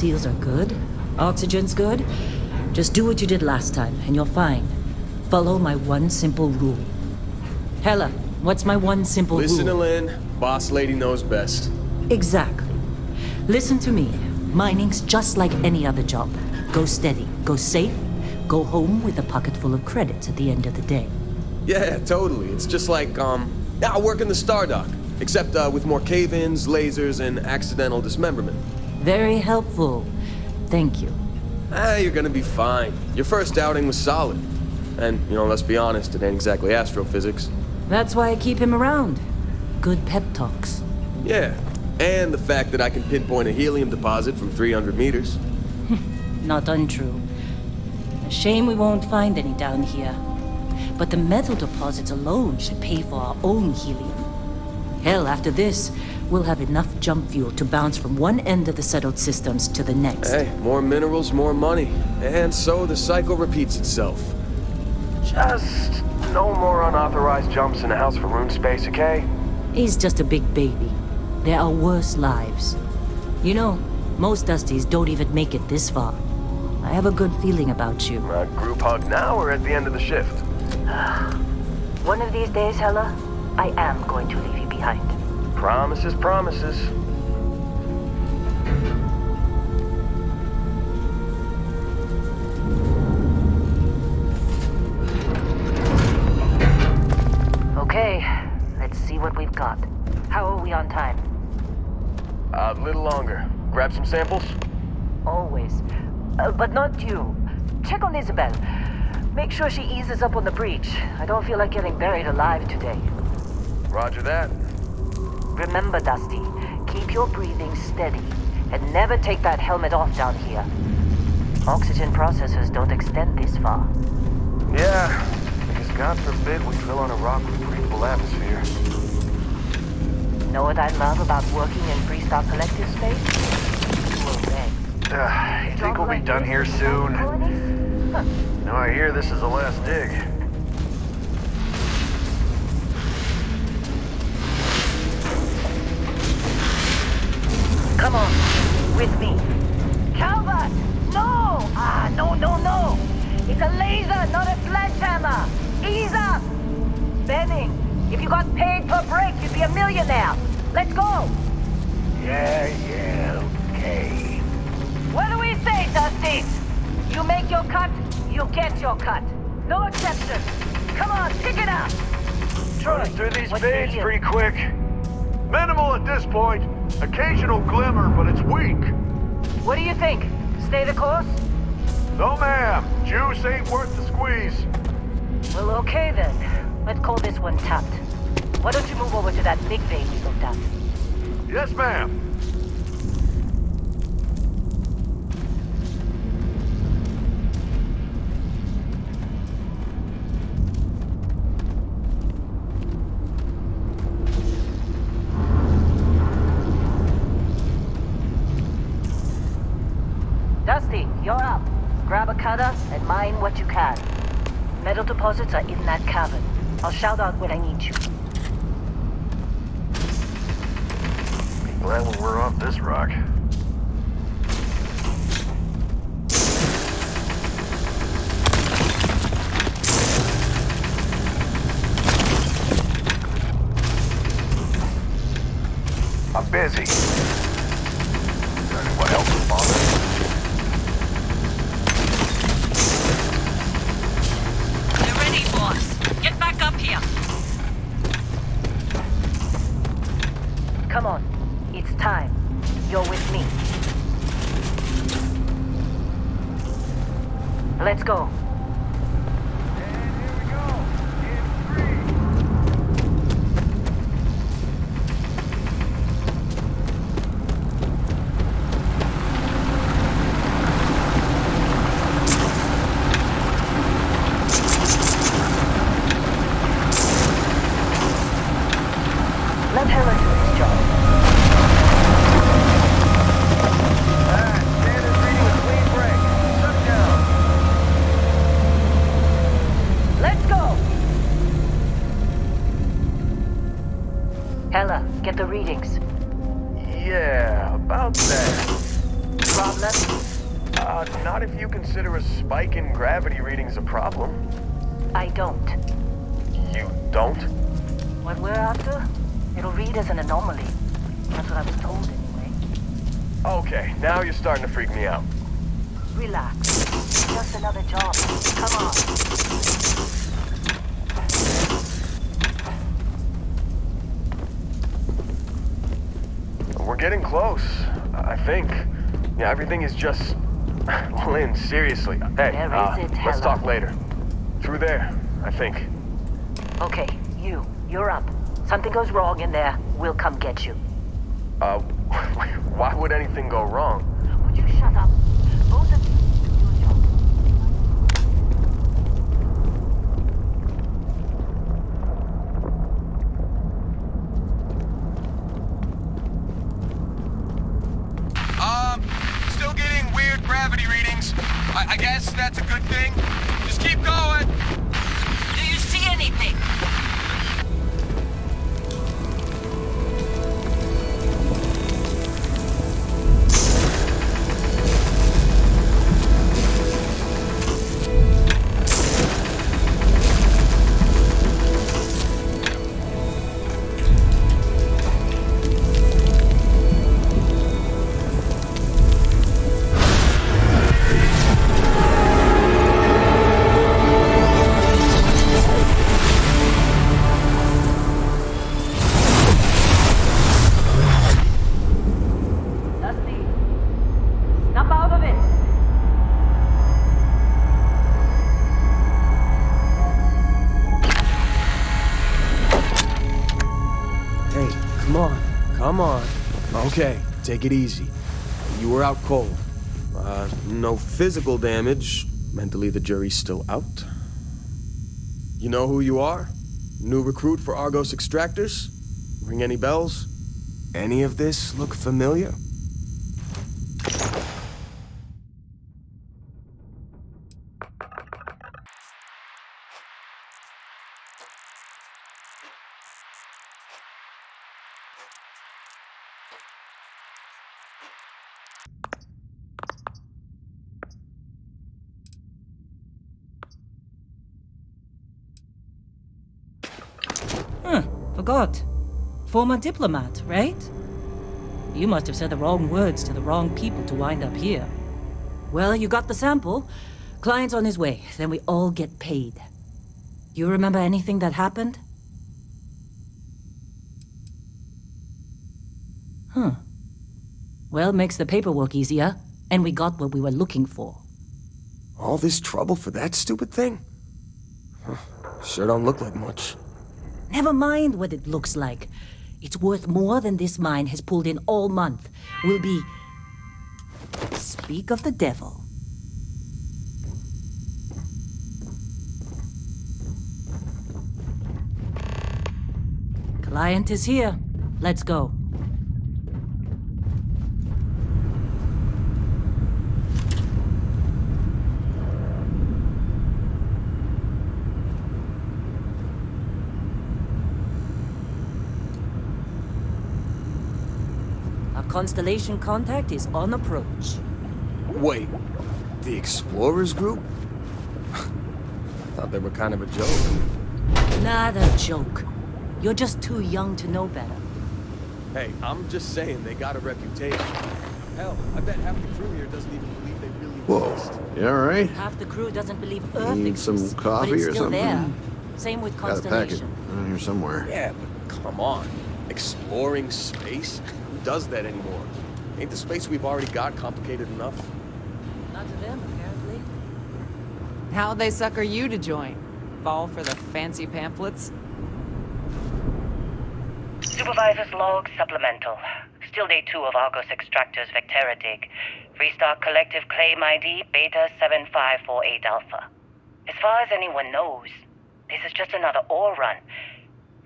seals are good. Oxygen's good. Just do what you did last time, and you're fine. Follow my one simple rule. Hella, what's my one simple rule? Listen to Lynn. Boss lady knows best. Exactly. Listen to me. Mining's just like any other job. Go steady, go safe, go home with a pocket full of credits at the end of the day. Yeah, totally. It's just like, I work in the Stardock. Except, with more cave-ins, lasers, and accidental dismemberment. Very helpful. Thank you. You're gonna be fine. Your first outing was solid. And, let's be honest, it ain't exactly astrophysics. That's why I keep him around. Good pep talks. Yeah, and the fact that I can pinpoint a helium deposit from 300 meters. Not untrue. A shame we won't find any down here. But the metal deposits alone should pay for our own helium. Hell, after this, we'll have enough jump fuel to bounce from one end of the settled systems to the next. Hey, more minerals, more money. And so the cycle repeats itself. Just no more unauthorized jumps in the house for room space, okay? He's just a big baby. There are worse lives. Most Dusties don't even make it this far. I have a good feeling about you. A group hug now or at the end of the shift? One of these days, Hella, I am going to leave you behind. Promises, promises. Okay, let's see what we've got. How are we on time? A little longer. Grab some samples? Always. But not you. Check on Isabel. Make sure she eases up on the breach. I don't feel like getting buried alive today. Roger that. Remember, Dusty, keep your breathing steady and never take that helmet off down here. Oxygen processors don't extend this far. Yeah, because God forbid we drill on a rock with breathable atmosphere. Know what I love about working in Freestar Collective space? You obey. You think we'll be done here soon? Now I hear this is the last dig. Come on, with me. Calvert! No! No. It's a laser, not a sledgehammer. Ease up! Benning, if you got paid per break, you'd be a millionaire. Let's go! Yeah, okay. What do we say, Dusty? You make your cut, you get your cut. No exceptions. Come on, pick it up. Running through these what's fades the deal? pretty quick. Minimal at this point. Occasional glimmer, but it's weak. What do you think? Stay the course? No, ma'am. Juice ain't worth the squeeze. Well, okay then. Let's call this one tapped. Why don't you move over to that big vein we looked at? Yes, ma'am. Dusty, you're up. Grab a cutter and mine what you can. Metal deposits are in that cavern. I'll shout out when I need you. Be glad when we're off this rock. I'm busy. Is there anyone else to bother? They're ready, boss. Get back up here. Come on. It's time. You're with me. Let's go. Let Helen do this job. Standard reading with clean break. Shut down. Not if you consider a spike in gravity readings a problem. I don't. You don't? What we're after, it'll read as an anomaly. That's what I was told anyway. Okay, now you're starting to freak me out. Relax. Just another job. Come on. We're getting close, I think. Yeah, everything is just... Lynn, seriously. Hey, let's talk later. Through there, I think. Okay, you're up. Something goes wrong in there, we'll come get you. Why would anything go wrong? Would you shut up? Both of you do your job. Still getting weird gravity readings. I guess that's a good thing. Just keep going. Do you see anything? Come on. Okay, take it easy. You were out cold. No physical damage. Mentally, the jury's still out. You know who you are? New recruit for Argos Extractors? Ring any bells? Any of this look familiar? Forgot. Former diplomat, right? You must have said the wrong words to the wrong people to wind up here. Well, you got the sample. Client's on his way, then we all get paid. You remember anything that happened? Well, makes the paperwork easier, and we got what we were looking for. All this trouble for that stupid thing? Sure don't look like much. Never mind what it looks like. It's worth more than this mine has pulled in all month. Will be... Speak of the devil. Client is here. Let's go. Constellation contact is on approach. Wait, the Explorers group? Thought they were kind of a joke. Not a joke. You're just too young to know better. Hey, I'm just saying they got a reputation. Hell, I bet half the crew here doesn't even believe they really exist. You all right? Half the crew doesn't believe Earth Need exists, some coffee but it's or still something? there. Same with Got a packet Constellation. around here somewhere. Yeah, but come on. Exploring space? Who does that anymore? Ain't the space we've already got complicated enough? Not to them, apparently. How'd they sucker you to join? Fall for the fancy pamphlets? Supervisor's log supplemental. Still day 2 of Argos Extractors Vectera dig. Freestar Collective Claim ID Beta 7548 Alpha. As far as anyone knows, this is just another ore run.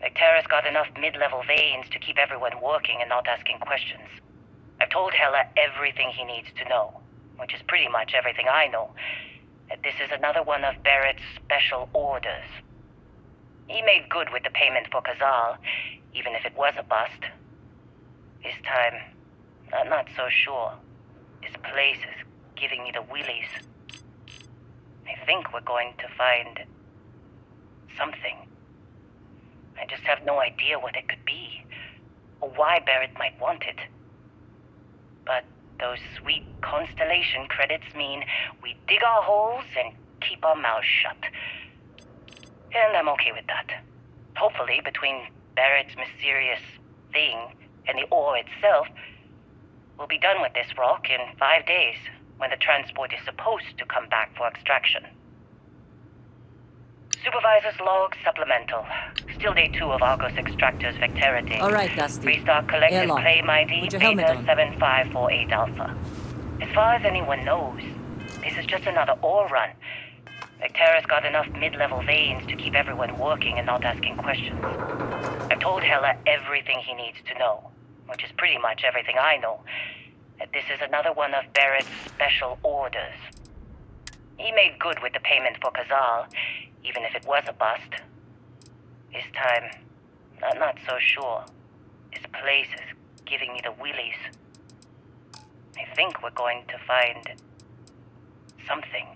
Vectera's got enough mid-level veins to keep everyone working and not asking questions. I've told Hella everything he needs to know, which is pretty much everything I know. That this is another one of Barret's special orders. He made good with the payment for Kazal, even if it was a bust. This time, I'm not so sure. This place is giving me the willies. I think we're going to find something. I just have no idea what it could be, or why Barret might want it. But those sweet Constellation credits mean we dig our holes and keep our mouths shut. And I'm okay with that. Hopefully, between Barret's mysterious thing and the ore itself, we'll be done with this rock in 5 days, when the transport is supposed to come back for extraction. Supervisor's log supplemental. Still day 2 of Argos Extractors Vectera day. All right, Dusty. Restart collective Airlock. claim ID Put your helmet Beta on. 7548 Alpha. As far as anyone knows, this is just another ore run. Vectera's got enough mid-level veins to keep everyone working and not asking questions. I've told Hella everything he needs to know, which is pretty much everything I know. That this is another one of Barret's special orders. He made good with the payment for Kazal, even if it was a bust. This time, I'm not so sure. This place is giving me the willies. I think we're going to find something.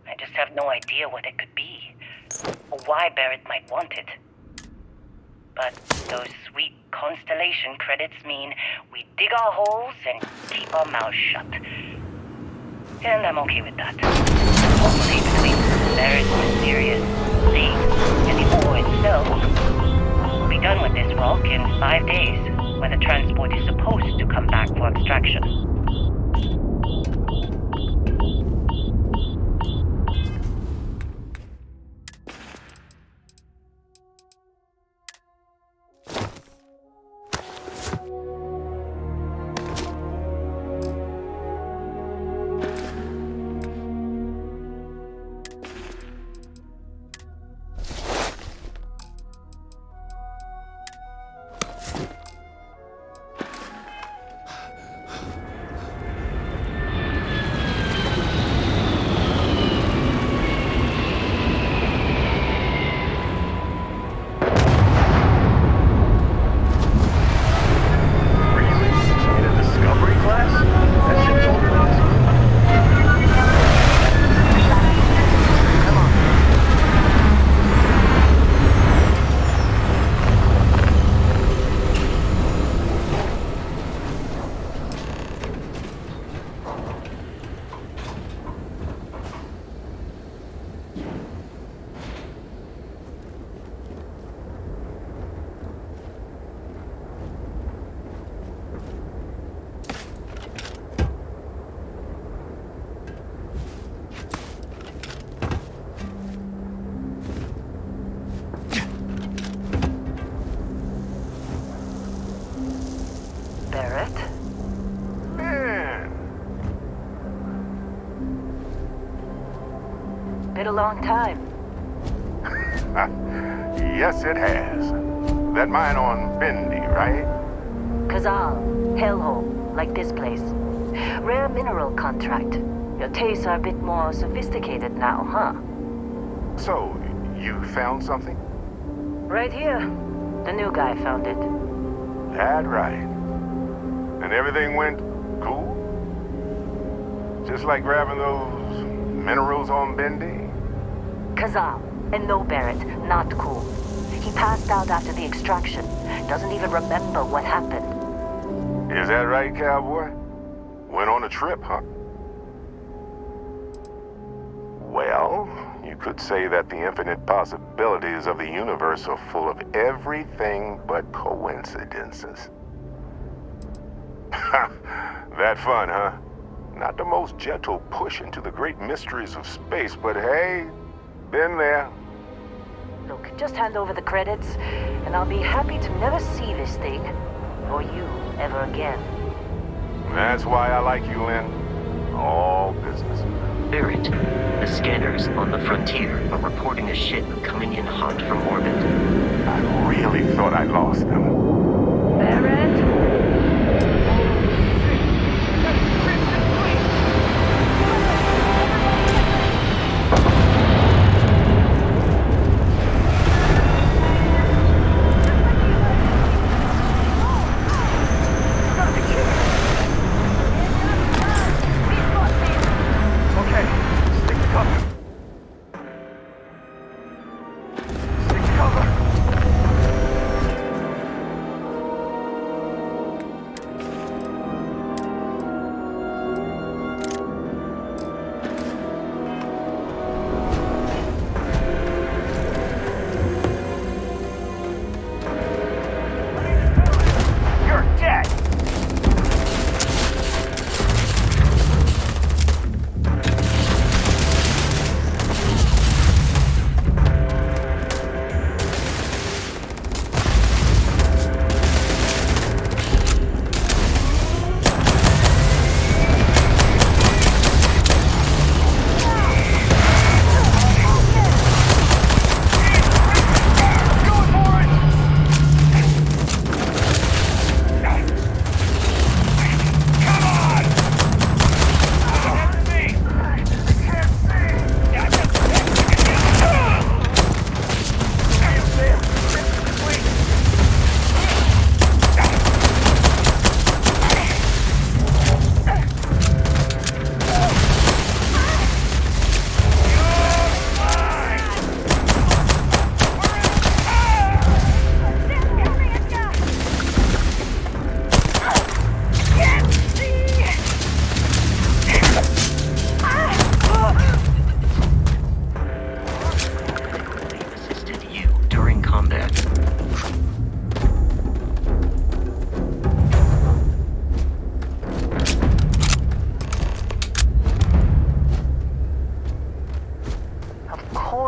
I just have no idea what it could be, or why Barret might want it. But those sweet Constellation credits mean we dig our holes and keep our mouths shut. And I'm okay with that. Hopefully, between Barret's mysterious thing and the ore itself, we'll be done with this rock in 5 days, when the transport is supposed to come back for extraction. Barret? Man, Been a long time. yes it has. That mine on Bendy, right? Kazal, hellhole, like this place. Rare mineral contract. Your tastes are a bit more sophisticated now, huh? So, you found something? Right here. The new guy found it. That right. And everything went cool? Just like grabbing those minerals on Bendy? Kazal, and no Barret, not cool. He passed out after the extraction. Doesn't even remember what happened. Is that right, cowboy? Went on a trip, huh? Well, you could say that the infinite possibilities of the universe are full of everything but coincidences. That fun, huh? Not the most gentle push into the great mysteries of space, but hey, been there. Look, just hand over the credits, and I'll be happy to never see this thing, or you, ever again. That's why I like you, Lynn. All business. Barret, the scanners on the frontier are reporting a ship coming in hot from orbit. I really thought I lost them. Barret?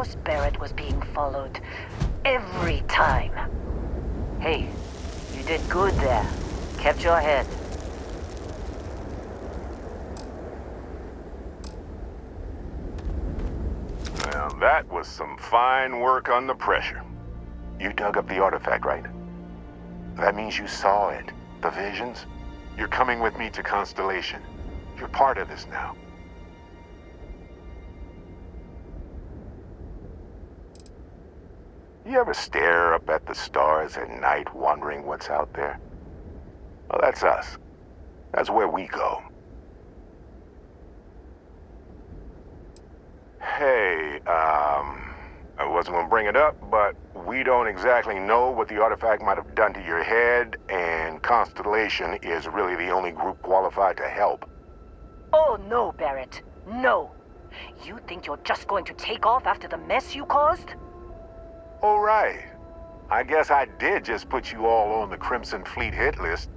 Outpost, Barret was being followed. Every time. Hey, you did good there. Kept your head. Well, that was some fine work under pressure. You dug up the artifact, right? That means you saw it. The visions? You're coming with me to Constellation. You're part of this now. You ever stare up at the stars at night wondering what's out there? Well, that's us. That's where we go. Hey, I wasn't gonna bring it up, but we don't exactly know what the artifact might have done to your head, and Constellation is really the only group qualified to help. Oh no, Barret. No. You think you're just going to take off after the mess you caused? Oh, right. I guess I did just put you all on the Crimson Fleet hit list.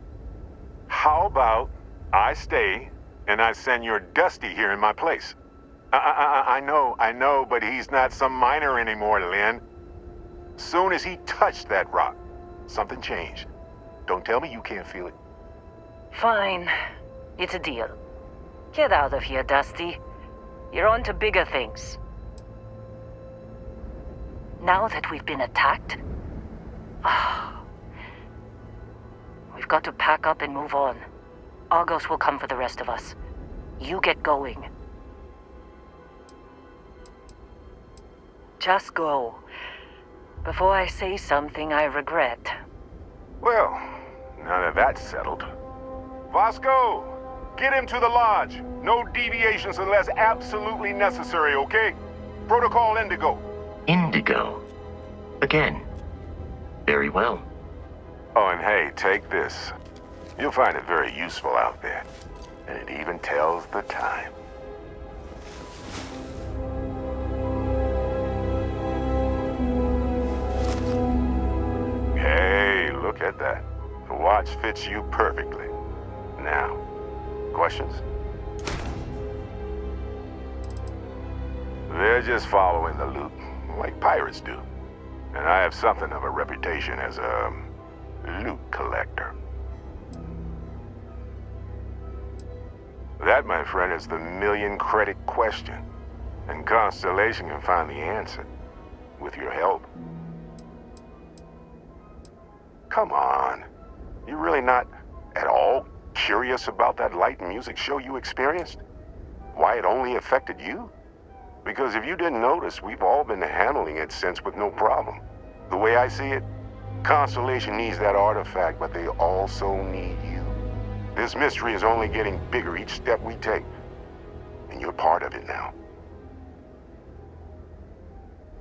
How about I stay and I send your Dusty here in my place? I know, but he's not some miner anymore, Lynn. Soon as he touched that rock, something changed. Don't tell me you can't feel it. Fine. It's a deal. Get out of here, Dusty. You're on to bigger things. Now that we've been attacked, we've got to pack up and move on. Argos will come for the rest of us. You get going. Just go. Before I say something I regret. Well, now that that's settled. Vasco, get him to the lodge. No deviations unless absolutely necessary, okay? Protocol Indigo. Indigo. Again. Very well. Oh, and hey, take this. You'll find it very useful out there. And it even tells the time. Hey, look at that. The watch fits you perfectly. Now, questions? They're just following the loot, like pirates do. And I have something of a reputation as a loot collector. That, my friend, is the million-credit question. And Constellation can find the answer. With your help. Come on. You're really not at all curious about that light and music show you experienced? Why it only affected you? Because if you didn't notice, we've all been handling it since with no problem. The way I see it, Constellation needs that artifact, but they also need you. This mystery is only getting bigger each step we take. And you're part of it now.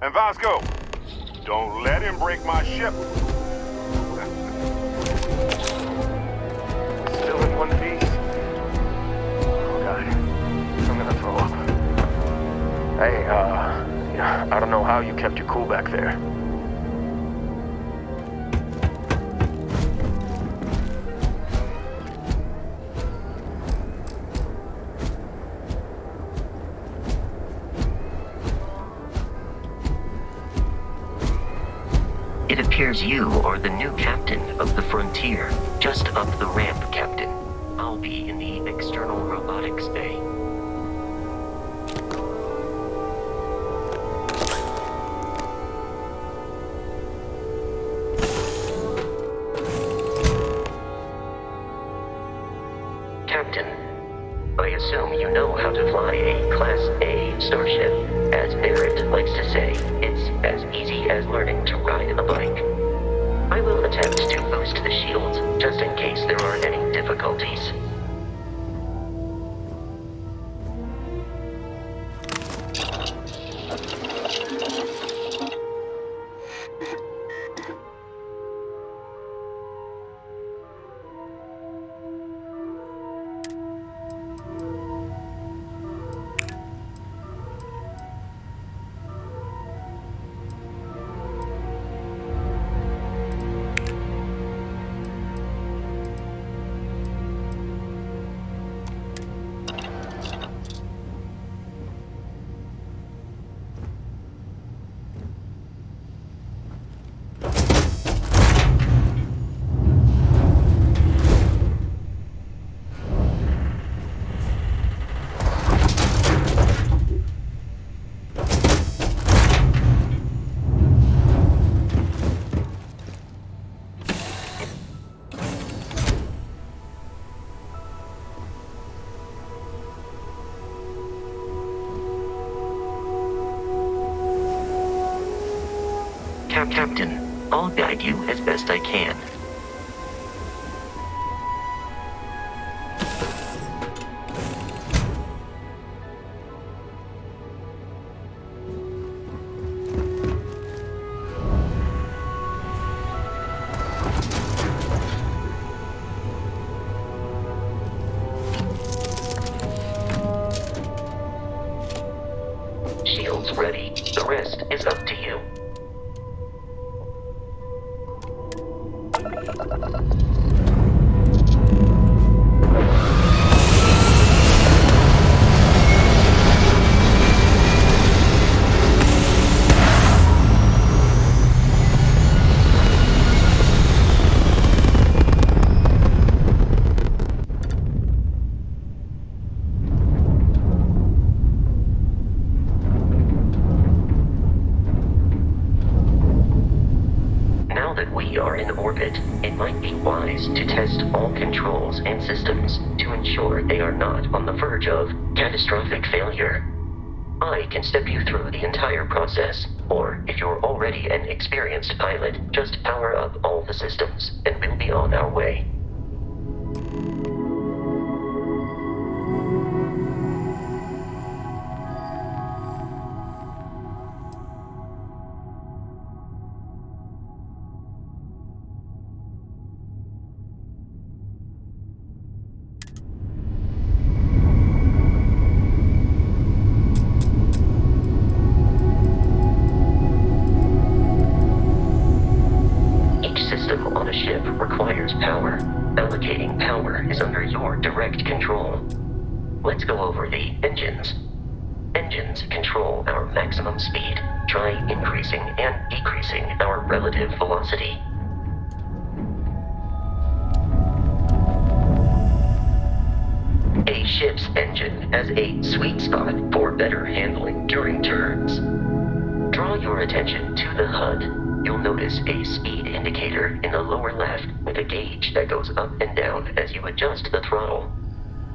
And Vasco, don't let him break my ship. Still in one piece? Oh, God. I'm gonna throw up. Hey, I don't know how you kept your cool back there. It appears you are the new captain of the Frontier. Just up the ramp, Captain. I'll be in the external robotics bay. Captain, I assume you know how to fly a Class A starship. As Barret likes to say, it's as easy as learning to ride a bike. I will attempt to boost the shields, just in case there are any difficulties. Captain, I'll guide you as best I can. Shields ready. The rest is up to you. Now that we are in orbit, it might be wise to test all controls and systems to ensure they are not on the verge of catastrophic failure. I can step you through the entire process, or if you're already an experienced pilot, just power up all the systems, and we'll be on our way. Each system on a ship requires power. Allocating power is under your direct control. Let's go over the engines. Engines control our maximum speed. Try increasing and decreasing our relative velocity. A ship's engine has a sweet spot for better handling during turns. Draw your attention to the HUD. You'll notice a speed indicator in the lower left with a gauge that goes up and down as you adjust the throttle.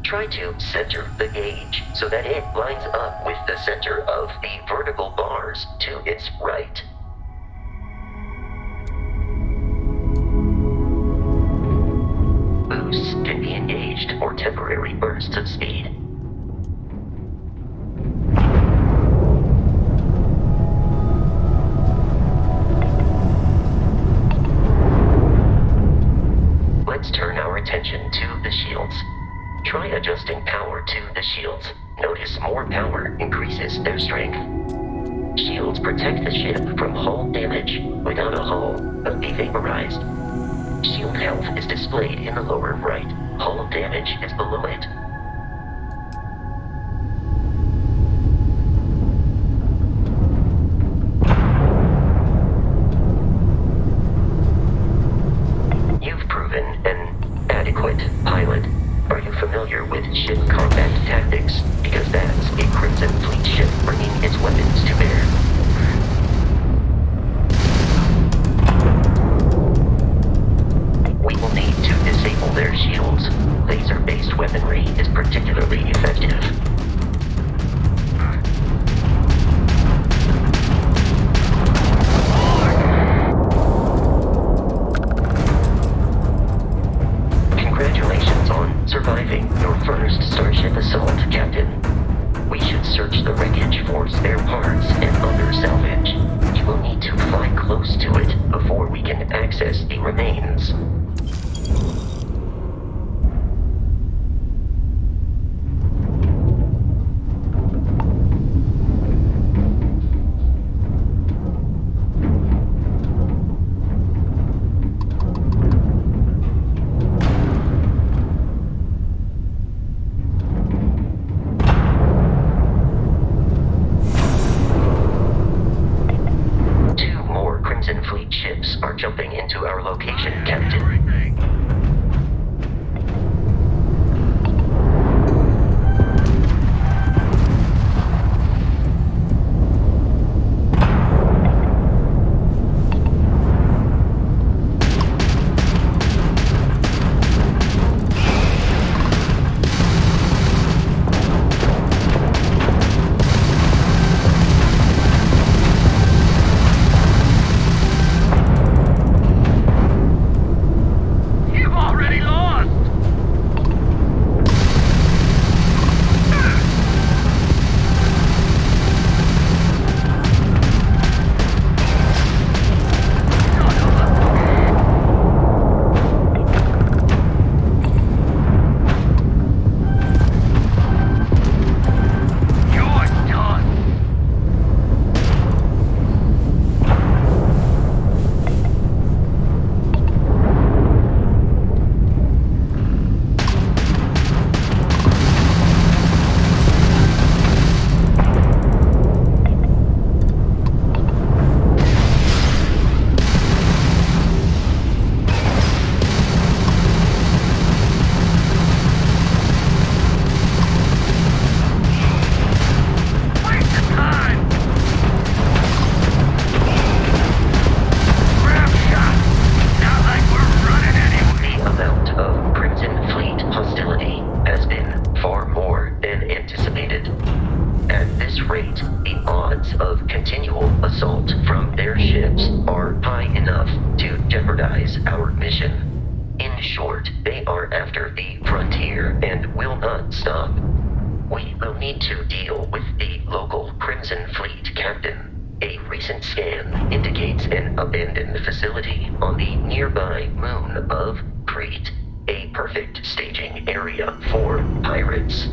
Try to center the gauge so that it lines up with the center of the vertical bars to its right. Boosts can be engaged for temporary bursts of speed. Let's turn our attention to the shields. Try adjusting power to the shields. Notice more power increases their strength. Shields protect the ship from hull damage. Without a hull, it'll be vaporized. Shield health is displayed in the lower right. Hull damage is below it. You've proven an adequate pilot. Are you familiar with ship combat tactics? Because that's a Crimson Fleet ship bringing its weapons to bear. We will need to disable their shields. Laser-based weaponry rate, the odds of continual assault from their ships are high enough to jeopardize our mission. In short, they are after the frontier and will not stop. We will need to deal with the local Crimson Fleet captain. A recent scan indicates an abandoned facility on the nearby moon of Kreet, a perfect staging area for pirates.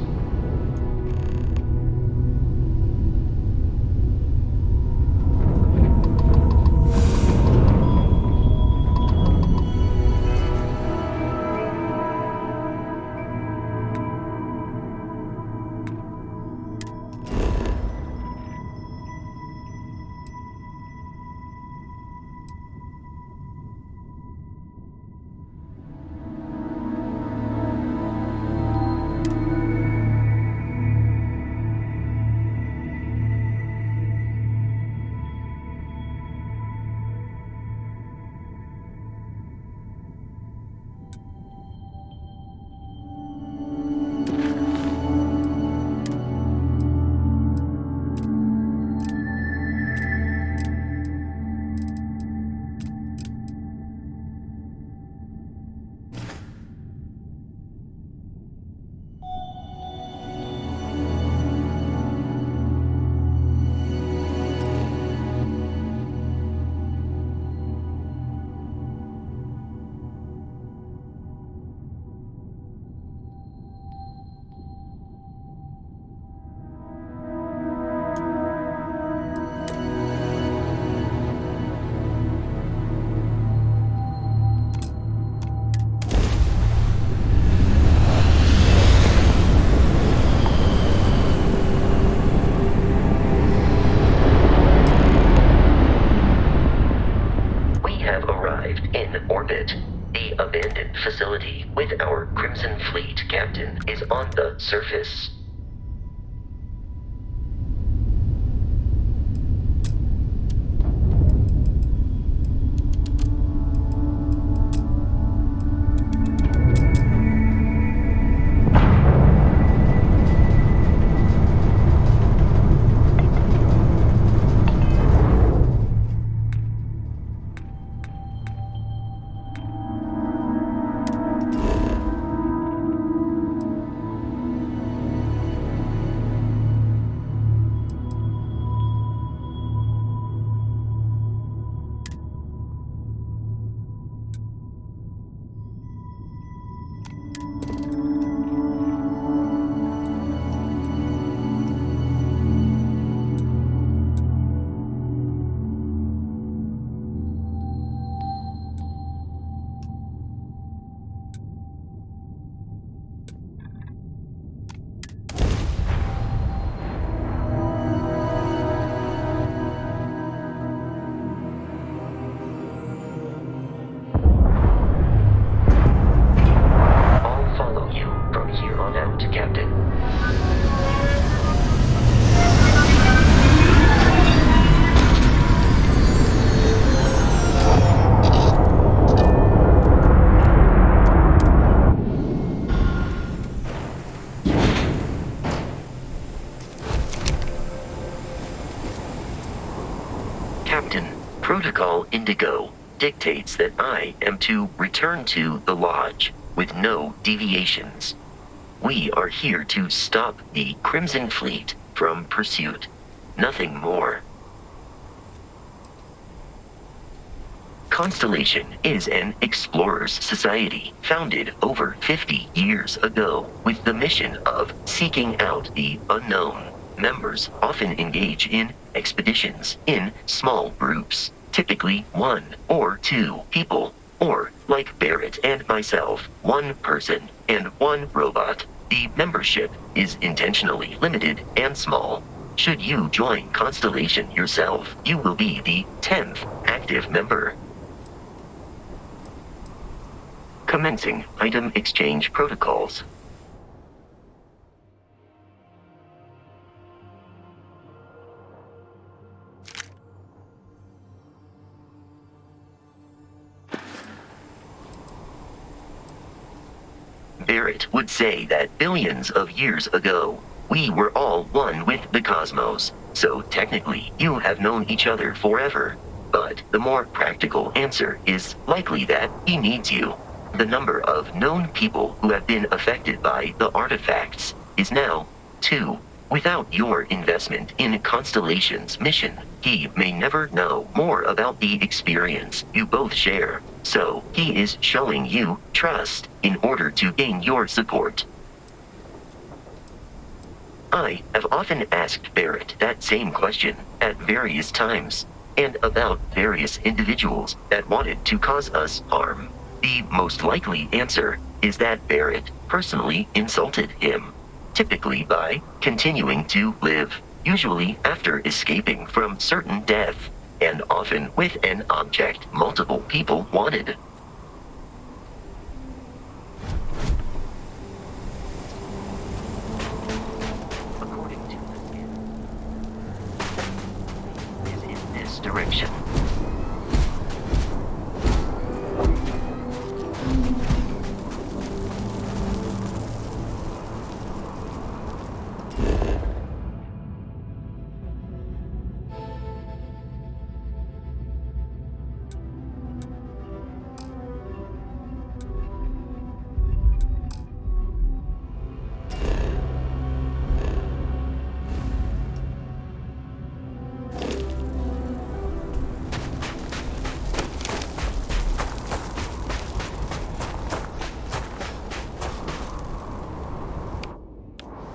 Facility with our Crimson Fleet captain is on the surface. Protocol Indigo dictates that I am to return to the Lodge with no deviations. We are here to stop the Crimson Fleet from pursuit. Nothing more. Constellation is an explorers society founded over 50 years ago with the mission of seeking out the unknown. Members often engage in expeditions in small groups, typically 1 or 2 people, or, like Barret and myself, 1 person and 1 robot. The membership is intentionally limited and small. Should you join Constellation yourself, you will be the 10th active member. Commencing item exchange protocols. Barret would say that billions of years ago, we were all one with the cosmos, so technically you have known each other forever. But the more practical answer is likely that he needs you. The number of known people who have been affected by the artifacts is now 2. Without your investment in Constellation's mission, he may never know more about the experience you both share. So he is showing you trust in order to gain your support. I have often asked Barret that same question at various times, and about various individuals that wanted to cause us harm. The most likely answer is that Barret personally insulted him, typically by continuing to live, usually after escaping from certain death, and often with an object multiple people wanted. According to the scan, is in this direction.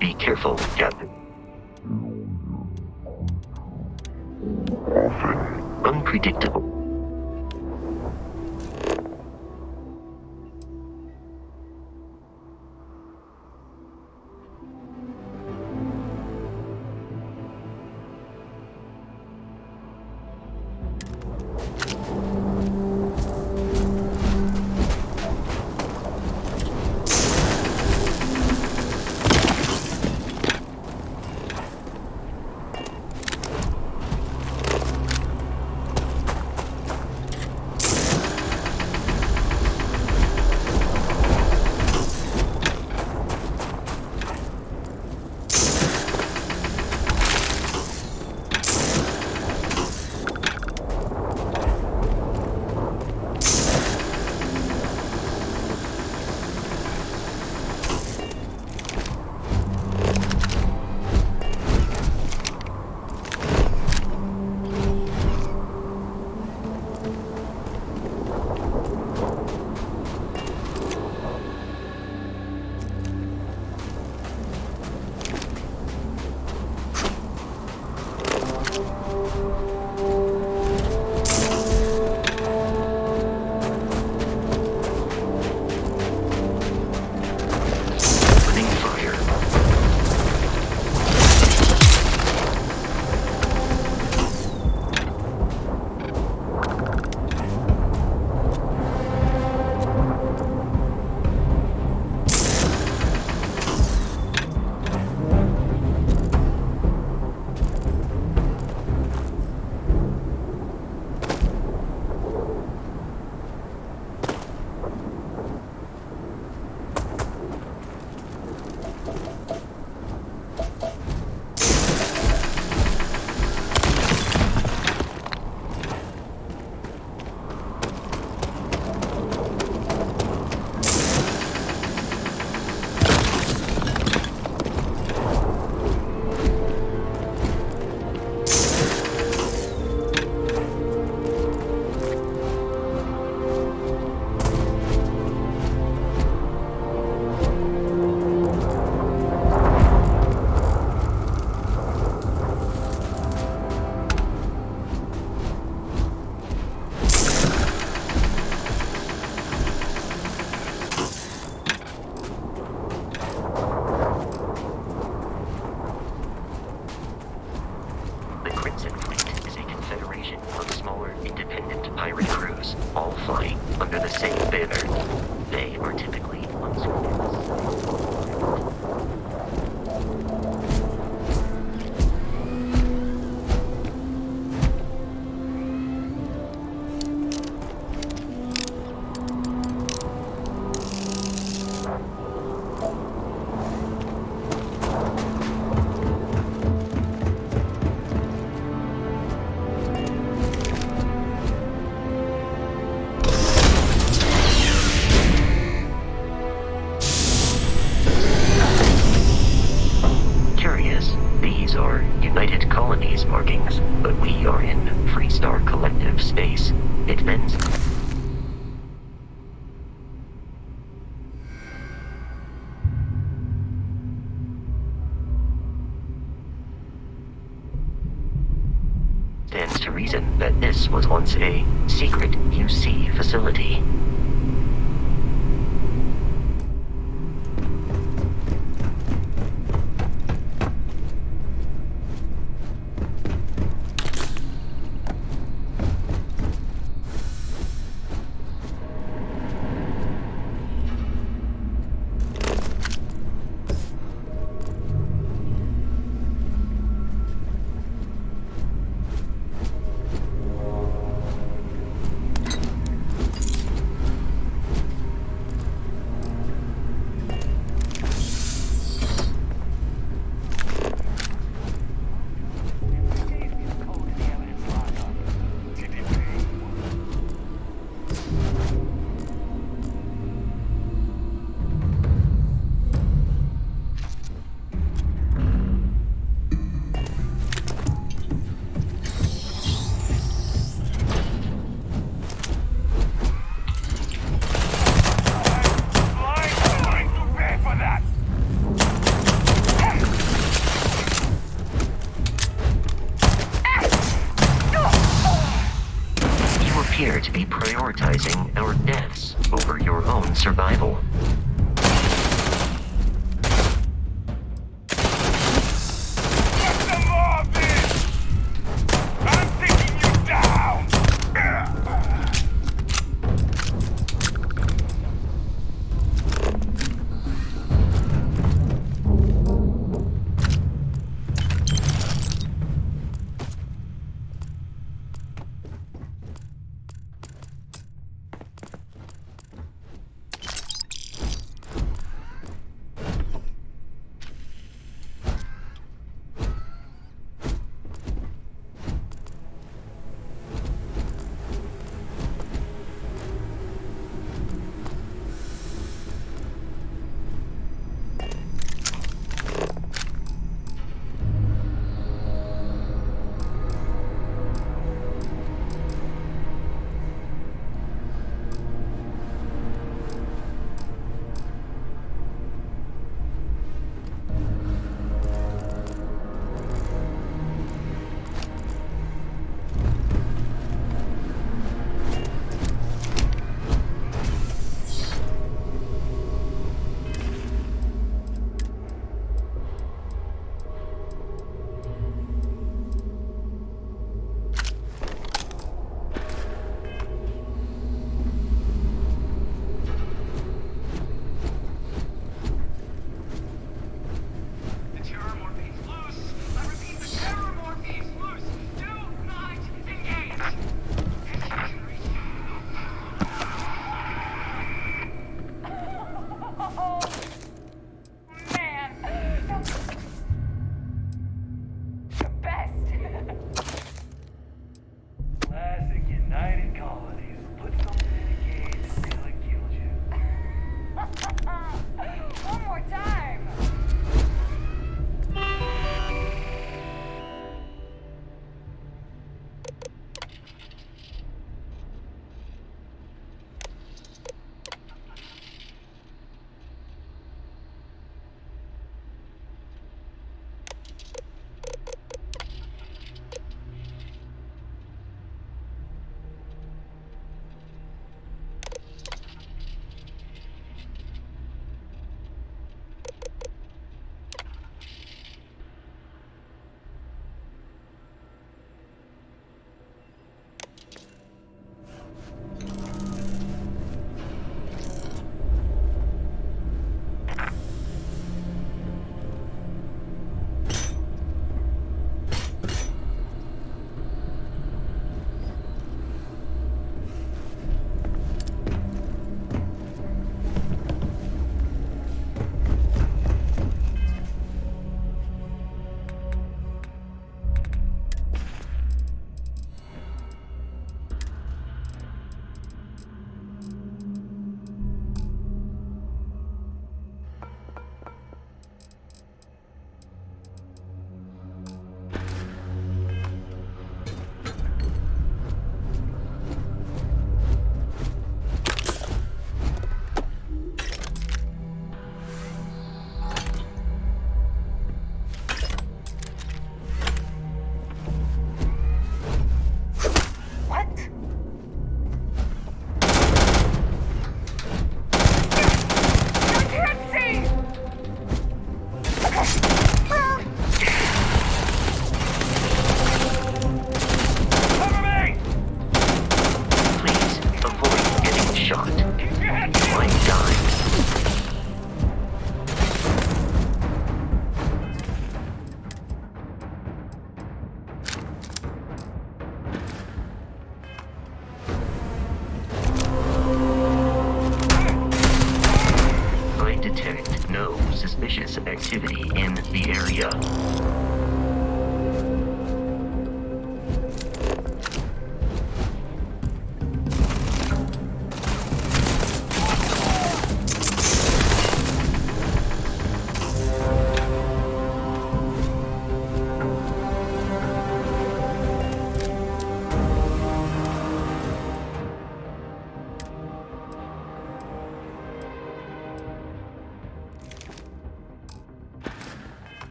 Be careful, Captain. Unpredictable. United Colonies markings, but we are in Freestar Collective space. It then stands to reason that this was once a secret UC facility. Appear to be prioritizing our deaths over your own survival.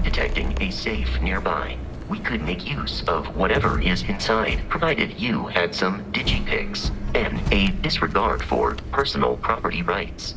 I'm detecting a safe nearby. We could make use of whatever is inside, provided you had some digipics and a disregard for personal property rights.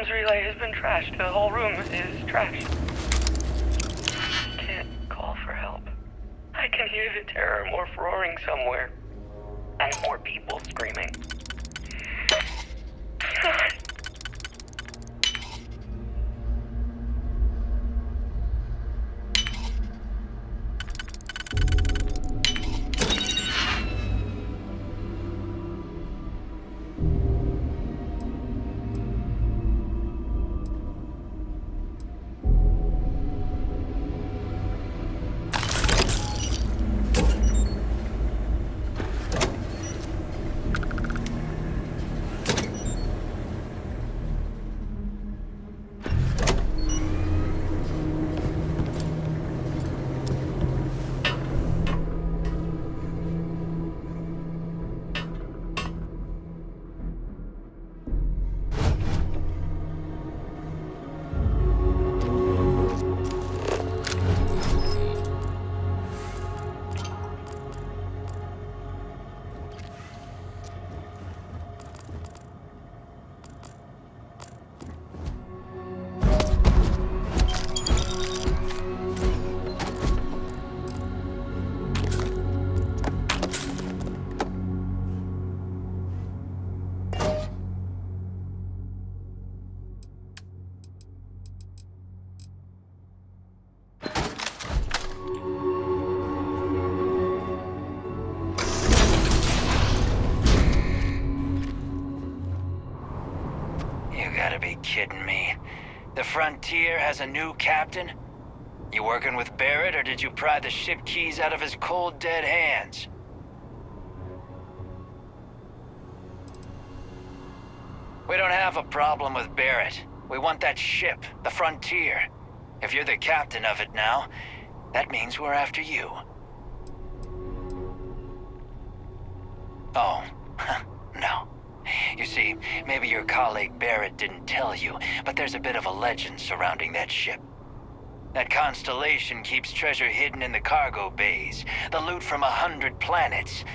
Relay has been trashed. The whole room is trashed. Can't call for help. I can hear the terror morph roaring somewhere. And more people screaming. Kidding me? The Frontier has a new captain? You working with Barret, or did you pry the ship keys out of his cold, dead hands? We don't have a problem with Barret. We want that ship, the Frontier. If you're the captain of it now, that means we're after you. Oh, no. You see, maybe your colleague Barret didn't tell you, but there's a bit of a legend surrounding that ship. That Constellation keeps treasure hidden in the cargo bays, the loot from 100 planets,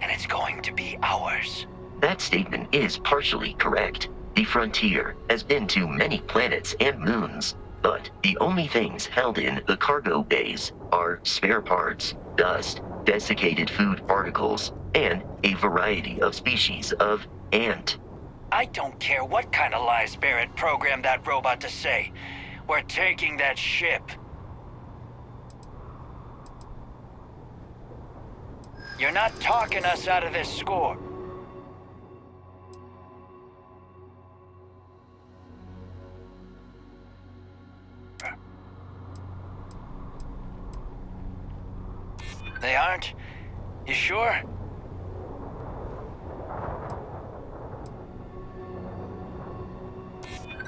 and it's going to be ours. That statement is partially correct. The Frontier has been to many planets and moons, but the only things held in the cargo bays are spare parts, dust, desiccated food particles, and a variety of species of ant. I don't care what kind of lies Barret programmed that robot to say. We're taking that ship. You're not talking us out of this score. They aren't? You sure?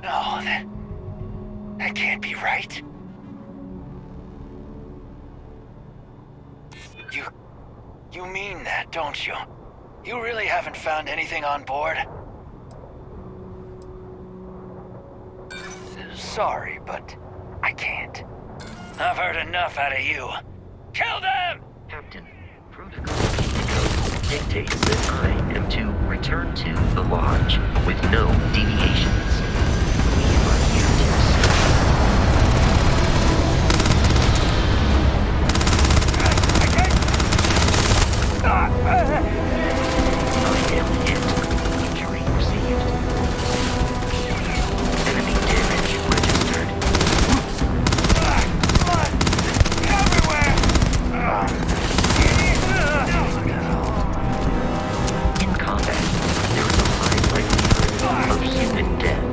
No, that can't be right. You mean that, don't you? You really haven't found anything on board? Sorry, but I can't. I've heard enough out of you. Kill them! Captain, protocol dictates that I am to return to the lodge with no deviations. We are here to I am hit. Injury received. Enemy damage registered. In combat, there is a high likelihood of human death.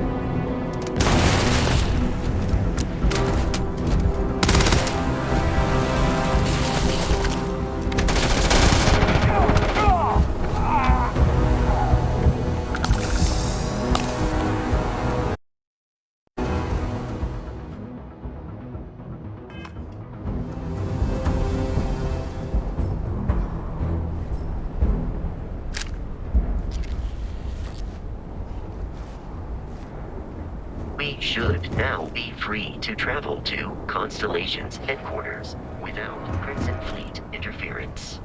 We should now be free to travel to Constellation's headquarters without Crimson Fleet interference.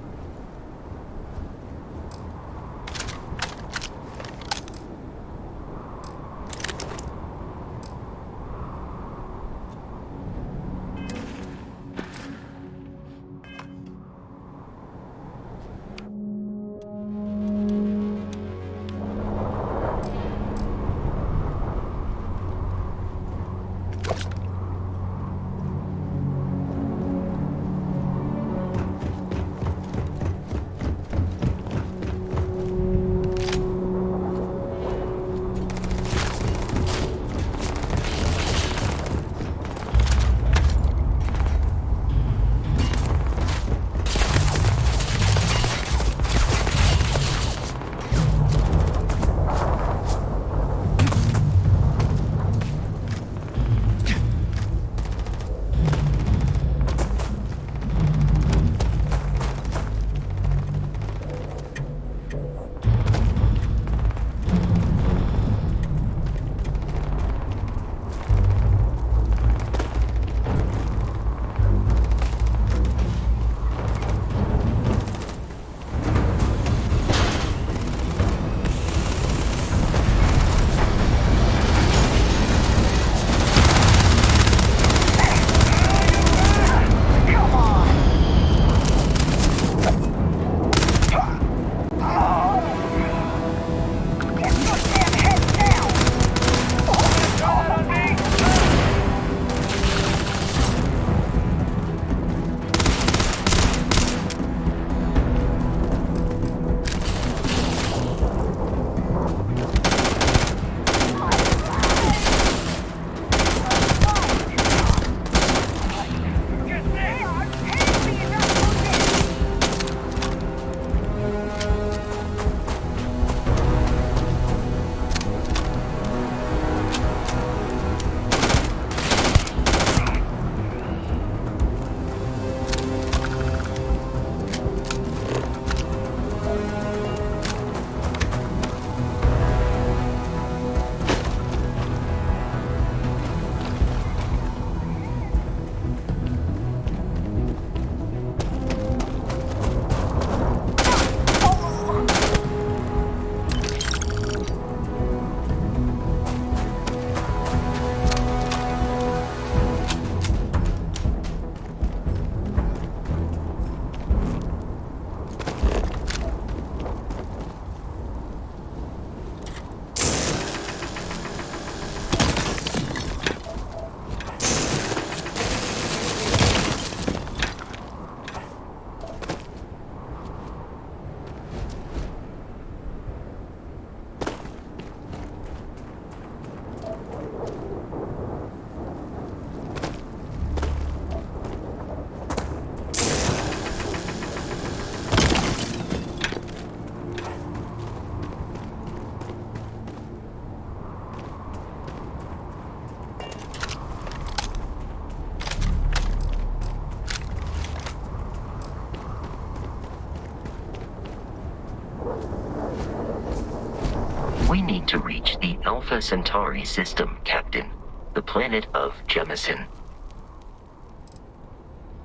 We need to reach the Alpha Centauri system, Captain. The planet of Jemison.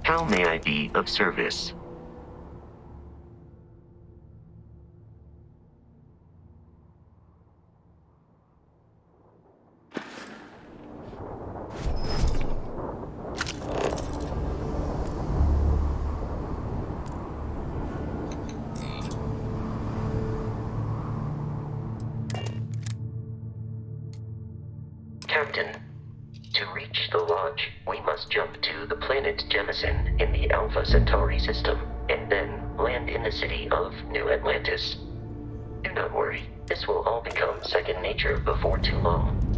How may I be of service? Captain, to reach the Lodge, we must jump to the planet Jemison in the Alpha Centauri system, and then land in the city of New Atlantis. Do not worry, this will all become second nature before too long.